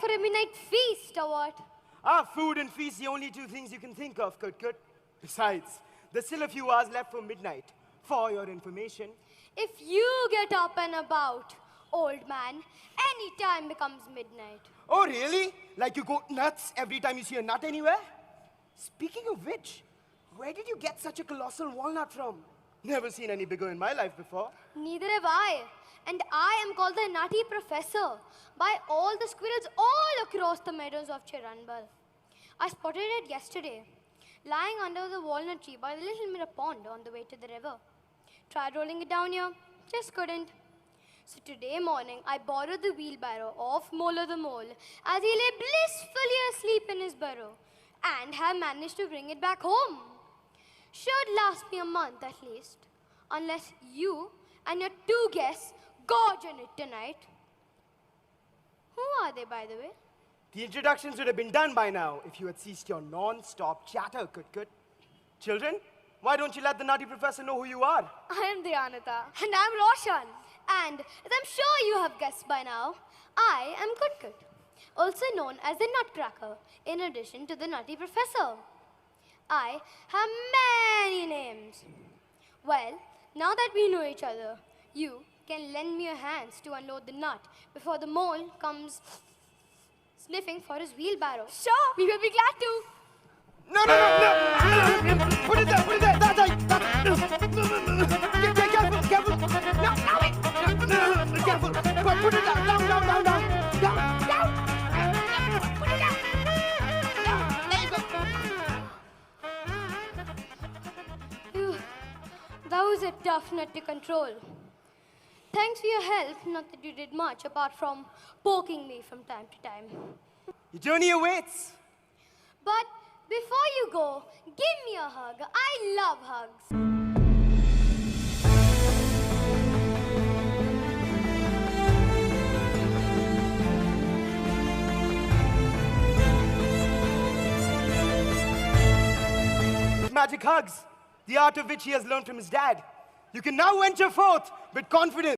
for a midnight feast or what? Food and feast, the only two things you can think of, Kut. Besides, there's still a few hours left for midnight. For your information. If you get up and about, old man, any time becomes midnight. Oh, really? Like you go nuts every time you see a nut anywhere? Speaking of which, where did you get such a colossal walnut from? Never seen any bigger in my life before. Neither have I. And I am called the Nutty Professor by all the squirrels all across the meadows of Chiranbal. I spotted it yesterday, lying under the walnut tree by the little mirror pond on the way to the river. Tried rolling it down here, just couldn't. So today morning, I borrowed the wheelbarrow of Mola the Mole as he lay blissfully asleep in his burrow and have managed to bring it back home. Should last me a month at least, unless you and your two guests gorge on it tonight. Who are they, by the way? The introductions would have been done by now if you had ceased your non-stop chatter, Kut. Children, why don't you let the Nutty Professor know who you are? I am Dhyanata. And I'm Roshan. And as I'm sure you have guessed by now, I am Kut, also known as the Nutcracker, in addition to the Nutty Professor. I have many names. Well, now that we know each other, you can lend me your hands to unload the nut before the mole comes sniffing for his wheelbarrow. Sure, we will be glad to. No. Put it there. Careful. No, careful. Put it down. Put it down. There you go. Phew, that was a tough nut to control. Thanks for your help, not that you did much apart from poking me from time to time. Your journey awaits. But before you go, give me a hug. I love hugs. Magic hugs, the art of which he has learned from his dad. You can now venture forth with confidence.